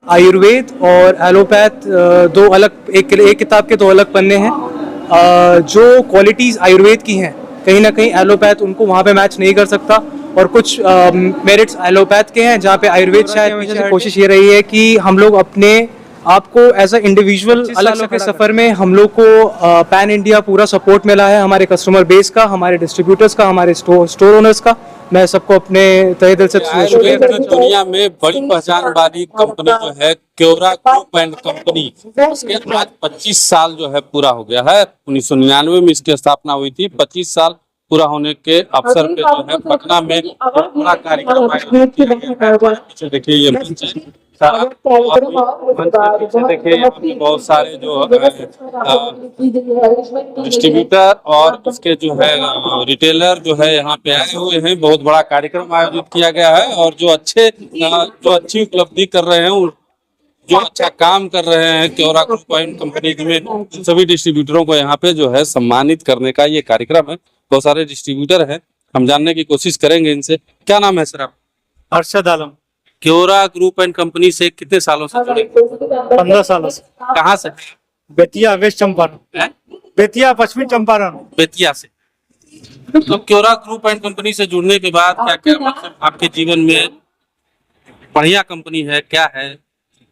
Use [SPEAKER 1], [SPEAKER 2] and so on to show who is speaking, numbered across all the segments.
[SPEAKER 1] आयुर्वेद और एलोपैथ दो अलग एक किताब के दो अलग पन्ने हैं। जो क्वालिटीज़ आयुर्वेद की हैं कहीं ना कहीं एलोपैथ उनको वहाँ पे मैच नहीं कर सकता, और कुछ मेरिट्स एलोपैथ के हैं जहाँ पे आयुर्वेद शायद हमेशा से कोशिश ये रही है कि हम लोग अपने आपको एज अ इंडिविजुअल अलग के सफ़र में हम लोग को पैन इंडिया पूरा सपोर्ट मिला है, हमारे कस्टमर बेस का, हमारे डिस्ट्रीब्यूटर्स का, हमारे स्टोर ओनर्स का। मैं सबको अपने तहे दिल से
[SPEAKER 2] आयुर्वेद की दुनिया में बड़ी पहचान वाली कंपनी जो है क्योरा ग्रुप एंड कंपनी, इसके आज 25 साल जो है पूरा हो गया है। 1999 में इसकी स्थापना हुई थी। 25 साल पूरा होने के अवसर पे जो है पटना में बड़ा कार्यक्रम आयोजित किया गया है। पीछे देखिए ये मंच है, मंच के पीछे देखिए यहाँ पे बहुत सारे जो डिस्ट्रीब्यूटर और इसके जो है रिटेलर जो है यहाँ पे आए हुए हैं। बहुत बड़ा कार्यक्रम आयोजित किया गया है और जो अच्छी उपलब्धि कर रहे हैं, जो अच्छा काम कर रहे हैं क्योरा ग्रुप एंड कंपनी में, सभी डिस्ट्रीब्यूटरों को यहाँ पे जो है सम्मानित करने का ये कार्यक्रम है। बहुत सारे डिस्ट्रीब्यूटर हैं, हम जानने की कोशिश करेंगे इनसे। क्या नाम है सर आप?
[SPEAKER 3] अरशद आलम।
[SPEAKER 2] क्योरा ग्रुप एंड कंपनी से कितने सालों से जुड़े?
[SPEAKER 3] 15 सालों से।
[SPEAKER 2] कहाँ से?
[SPEAKER 3] बेतिया वेस्ट चंपारण। बेतिया पश्चिमी चंपारण।
[SPEAKER 2] बेतिया से। तो क्योरा ग्रुप एंड कंपनी से जुड़ने के बाद क्या क्या मतलब आपके जीवन में बढ़िया कंपनी है, क्या है?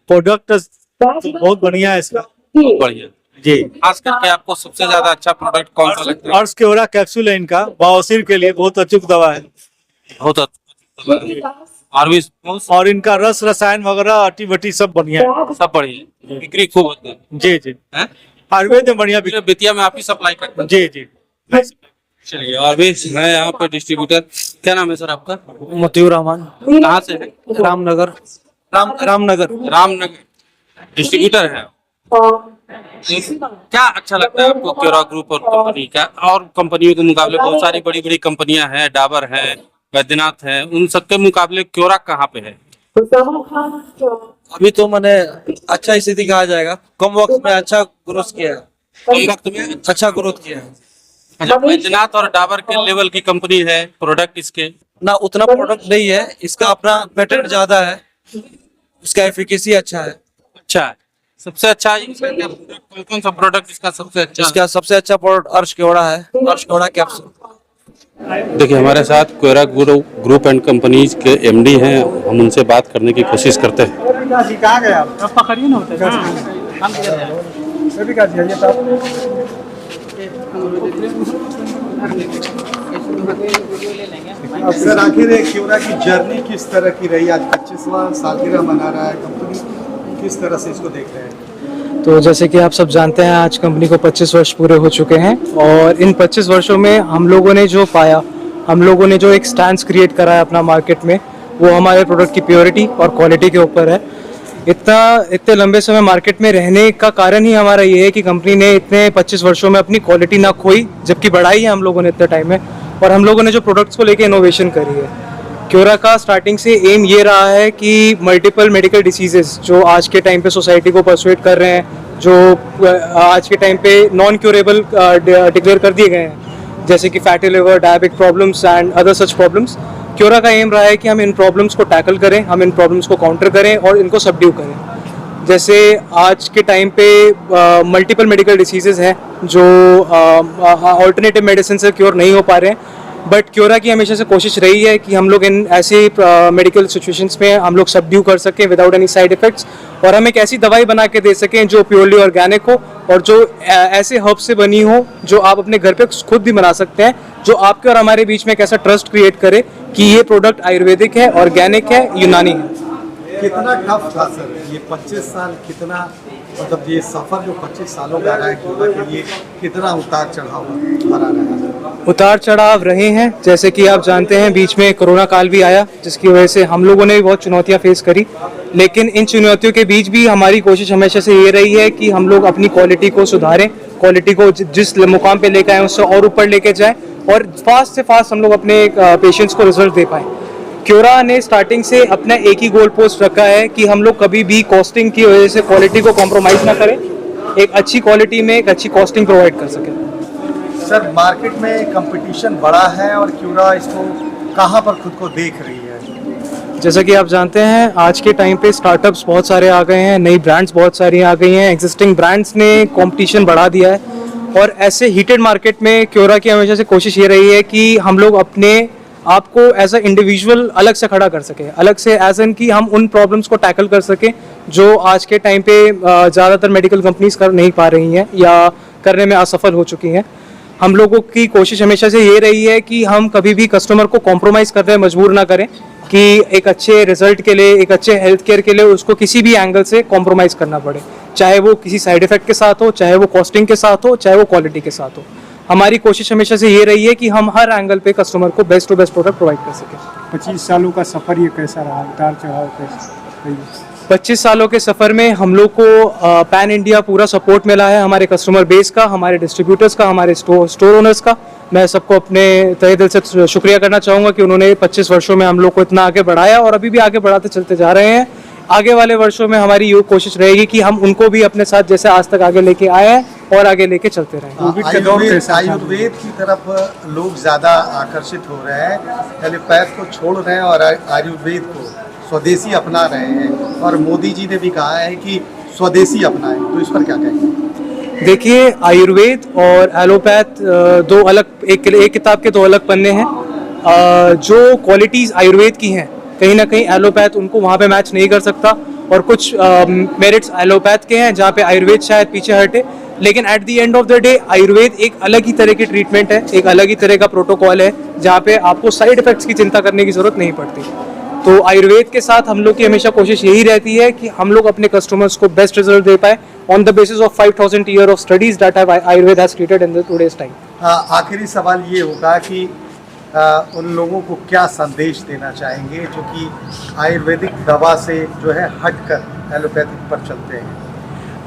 [SPEAKER 3] प्रोडक्ट बहुत बढ़िया है इसका।
[SPEAKER 2] बहुत बढ़िया
[SPEAKER 3] जी।
[SPEAKER 2] खास करके आपको सबसे ज्यादा अच्छा प्रोडक्ट कौन सा लगता है?
[SPEAKER 3] अर्श क्योरा कैप्सूल है इनका, बवासीर के लिए बहुत अचूक दवा है।
[SPEAKER 2] बहुत अच्छा।
[SPEAKER 3] और इनका रस रसायन वगैरह अटी बटी सब बढ़िया है।
[SPEAKER 2] सब बढ़िया, बिक्री खूब होती है।
[SPEAKER 3] जी जी।
[SPEAKER 2] हैं?
[SPEAKER 3] आयुर्वेद में बढ़िया बिक्री।
[SPEAKER 2] बेतिया में आप ही सप्लाई करते हैं?
[SPEAKER 3] जी जी।
[SPEAKER 2] चलिए, और भी है यहाँ पर डिस्ट्रीब्यूटर। क्या नाम है सर आपका?
[SPEAKER 1] मोतियूर रहमान।
[SPEAKER 2] कहाँ से है?
[SPEAKER 1] रामनगर।
[SPEAKER 2] रामनगर डिस्ट्रीब्यूटर है। क्या अच्छा लगता है आपको क्योरा ग्रुप और कंपनी का? और कंपनियों के मुकाबले बहुत सारी बड़ी बड़ी कंपनियां हैं, डाबर है, वैद्यनाथ है, उन सबके मुकाबले क्योरा कहाँ पे है?
[SPEAKER 1] अभी तो मैंने अच्छा स्थिति कहा जाएगा, कम वक्त में अच्छा ग्रोथ किया है।
[SPEAKER 2] कम वक्त में
[SPEAKER 1] अच्छा ग्रोथ किया है।
[SPEAKER 2] अच्छा, वैद्यनाथ और डाबर के लेवल की कंपनी है। प्रोडक्ट इसके
[SPEAKER 1] ना उतना प्रोडक्ट नहीं है, इसका अपना पेटेंट ज्यादा है, इसका एफिकेसी अच्छा है।
[SPEAKER 2] अच्छा है। सबसे अच्छा कौन सा प्रोडक्ट इसका सबसे अच्छा?
[SPEAKER 1] इसका सबसे अच्छा प्रोडक्ट अर्श क्योरा है, अर्श क्योरा कैप्सूल।
[SPEAKER 2] देखिए, हमारे साथ क्योरा ग्रुप एंड कंपनीज के एमडी हैं, हम उनसे बात करने की कोशिश करते हैं।
[SPEAKER 4] सर, आखिर क्योरा की जर्नी किस तरह की रही? आज 25वां सालगिरह मना रहा है कंपनी, किस तरह से इसको देख रहे हैं?
[SPEAKER 1] तो जैसे कि आप सब जानते हैं, आज कंपनी को 25 वर्ष पूरे हो चुके हैं, और इन 25 वर्षों में हम लोगों ने जो पाया, हम लोगों ने जो एक स्टैंड क्रिएट करा है अपना मार्केट में, वो हमारे प्रोडक्ट की प्योरिटी और क्वालिटी के ऊपर है। इतने लंबे समय मार्केट में रहने का कारण ही हमारा ये है कि कंपनी ने इतने 25 वर्षों में अपनी क्वालिटी ना खोई, जबकि बढ़ाई है हम लोगों ने इतने टाइम में, और हम लोगों ने जो प्रोडक्ट्स को लेके इनोवेशन करी है। क्योरा का स्टार्टिंग से एम ये रहा है कि मल्टीपल मेडिकल डिसीजेस जो आज के टाइम पे सोसाइटी को परसुएट कर रहे हैं, जो आज के टाइम पे नॉन क्योरेबल डिक्लेयर कर दिए गए हैं, जैसे कि fatty liver, diabetic problems and other such problems, Quora का एम रहा है कि हम इन प्रॉब्लम्स को टैकल करें, हम इन प्रॉब्लम्स को काउंटर करें और इनको सबड्यू करें। जैसे आज के टाइम पे मल्टीपल मेडिकल डिसीजेस हैं जो ऑल्टरनेटिव मेडिसिन से क्योर नहीं हो पा रहे हैं, बट क्योरा की हमेशा से कोशिश रही है कि हम लोग इन ऐसे मेडिकल सिचुएशंस में हम लोग सबड्यू कर सकें विदाउट एनी साइड इफेक्ट्स, और हम एक ऐसी दवाई बना के दे सकें जो प्योरली ऑर्गेनिक हो और जो ऐसे हर्ब से बनी हो जो आप अपने घर पे खुद भी बना सकते हैं, जो आपके और हमारे बीच में एक ऐसा ट्रस्ट क्रिएट करे कि ये प्रोडक्ट आयुर्वेदिक है, ऑर्गेनिक है, यूनानी है।
[SPEAKER 4] कितना टफ था सर ये 25 साल? कितना मतलब ये सफर जो 25 सालों का रहा है क्योरा के लिए, कितना उतार चढ़ाव भरा रहा है?
[SPEAKER 1] उतार चढ़ाव रहे हैं, जैसे कि आप जानते हैं बीच में कोरोना काल भी आया, जिसकी वजह से हम लोगों ने भी बहुत चुनौतियां फेस करी, लेकिन इन चुनौतियों के बीच भी हमारी कोशिश हमेशा से ये रही है कि हम लोग अपनी क्वालिटी को सुधारें, क्वालिटी को जिस मुकाम पे लेकर आए उससे और ऊपर लेके जाएं, और फास्ट से फास्ट हम लोग अपने पेशेंट्स को रिजल्ट दे पाएँ। क्योरा ने स्टार्टिंग से अपना एक ही गोल पोस्ट रखा है कि हम लोग कभी भी कॉस्टिंग की वजह से क्वालिटी को कॉम्प्रोमाइज़ ना करें, एक अच्छी क्वालिटी में एक अच्छी कॉस्टिंग प्रोवाइड कर सकें।
[SPEAKER 4] सर, मार्केट में कंपटीशन बड़ा है और क्योरा इसको कहाँ पर खुद को देख रही है?
[SPEAKER 1] जैसा कि आप जानते हैं आज के टाइम पे स्टार्टअप्स बहुत सारे आ गए हैं, नई ब्रांड्स बहुत सारी आ गई हैं, एग्जिस्टिंग ब्रांड्स ने कंपटीशन बढ़ा दिया है। और ऐसे हीटेड मार्केट में क्योरा की हमेशा से कोशिश ये रही है कि हम लोग अपने आपको एज अ इंडिविजुअल अलग से खड़ा कर सकें, अलग से एज एन कि हम उन प्रॉब्लम्स को टैकल कर सकें जो आज के टाइम पे ज़्यादातर मेडिकल कंपनीज कर नहीं पा रही हैं या करने में असफल हो चुकी हैं। हम लोगों की कोशिश हमेशा से ये रही है कि हम कभी भी कस्टमर को कॉम्प्रोमाइज़ करने में मजबूर ना करें कि एक अच्छे रिजल्ट के लिए, एक अच्छे हेल्थ केयर के लिए उसको किसी भी एंगल से कॉम्प्रोमाइज़ करना पड़े, चाहे वो किसी साइड इफेक्ट के साथ हो, चाहे वो कॉस्टिंग के साथ हो, चाहे वो क्वालिटी के साथ हो। हमारी कोशिश हमेशा से ये रही है कि हम हर एंगल पे कस्टमर को best to best product provide कर सकें।
[SPEAKER 3] 25 सालों का सफर ये कैसा रहा, उतार चढ़ाव कैसे?
[SPEAKER 1] 25 सालों के सफ़र में हम लोग को पैन इंडिया पूरा सपोर्ट मिला है, हमारे कस्टमर बेस का, हमारे डिस्ट्रीब्यूटर्स का, हमारे स्टोर ओनर्स का। मैं सबको अपने तहे दिल से शुक्रिया करना चाहूँगा कि उन्होंने 25 वर्षों में हम लोग को इतना आगे बढ़ाया और अभी भी आगे बढ़ाते चलते जा रहे हैं। आगे वाले वर्षों में हमारी ये कोशिश रहेगी कि हम उनको भी अपने साथ जैसे आज तक आगे लेके आए हैं और आगे लेके चलते रहें।
[SPEAKER 4] आयुर्वेद की तरफ लोग ज़्यादा आकर्षित हो रहे हैं, एलोपैथ को छोड़ रहे हैं और आयुर्वेद को स्वदेशी अपना रहे हैं, और मोदी जी ने भी कहा है कि स्वदेशी अपनाएं, तो इस पर क्या कहेंगे?
[SPEAKER 1] देखिए, आयुर्वेद और एलोपैथ दो अलग, एक किताब के दो अलग पन्ने हैं। जो क्वालिटीज़ आयुर्वेद की हैं कहीं ना कहीं एलोपैथ उनको वहाँ पे मैच नहीं कर सकता, और कुछ मेरिट्स एलोपैथ के हैं जहाँ पे आयुर्वेद शायद पीछे हटे। लेकिन at the end of the day Ayurveda एक अलग ही तरह की ट्रीटमेंट है, एक अलग ही तरह का प्रोटोकॉल है जहाँ पे आपको साइड इफेक्ट्स की चिंता करने की ज़रूरत नहीं पड़ती। तो आयुर्वेद के साथ हम लोग की हमेशा कोशिश यही रहती है कि हम लोग अपने कस्टमर्स को बेस्ट रिजल्ट दे पाए on the basis of 5000 year of studies that Ayurveda has created in the today's time.
[SPEAKER 4] आखिरी सवाल ये होगा कि उन लोगों को क्या संदेश देना चाहेंगे जो कि आयुर्वेदिक दवा से जो है हटकर एलोपैथिक पर चलते हैं?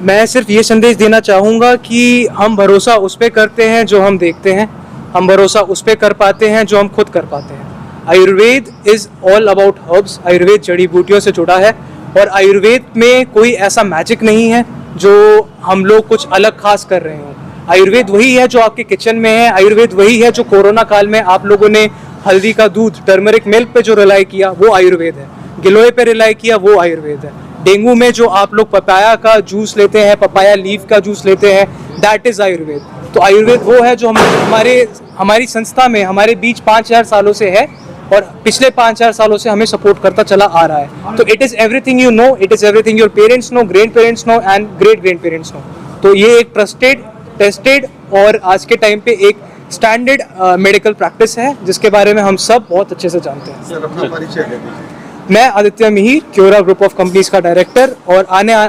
[SPEAKER 1] मैं सिर्फ ये संदेश देना चाहूँगा कि हम भरोसा उस पर करते हैं जो हम देखते हैं, हम भरोसा उस पर कर पाते हैं जो हम खुद कर पाते हैं। Ayurveda is all about herbs, Ayurveda जड़ी बूटियों से जुड़ा है, और आयुर्वेद में कोई ऐसा मैजिक नहीं है जो हम लोग कुछ अलग खास कर रहे हों। आयुर्वेद वही है जो आपके किचन में है, आयुर्वेद वही है जो कोरोना काल में आप लोगों ने हल्दी का दूध, टर्मरिक मिल्क पे जो रिलाई किया वो आयुर्वेद है, गिलोय पे रिलाई किया वो आयुर्वेद है। डेंगू में जो आप लोग पपाया का जूस लेते हैं, पपाया लीफ का जूस लेते हैं, दैट इज़ आयुर्वेद। तो आयुर्वेद वो है जो हमारी संस्था में हमारे बीच 5000 सालों से है और पिछले 5000 सालों से हमें सपोर्ट करता चला आ रहा है। तो it is everything you know, it is everything your parents know, grand parents know and great grand parents know. तो ये एक ट्रस्टेड, टेस्टेड और आज के टाइम पे एक स्टैंडर्ड मेडिकल प्रैक्टिस है जिसके बारे में हम सब बहुत अच्छे से जानते हैं।
[SPEAKER 4] सर, अपना परिचय दे दीजिए।
[SPEAKER 1] मैं Aditya Mihir, Quora group of companies का डायरेक्टर, और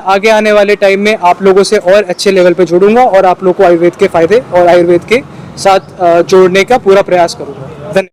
[SPEAKER 1] आगे आने वाले टाइम में आप लोगों से और अच्छे लेवल पे जुड़ूंगा और आप लोगों को आयुर्वेद के फायदे और आयुर्वेद के साथ जोड़ने का पूरा प्रयास करूंगा। धन्यवाद।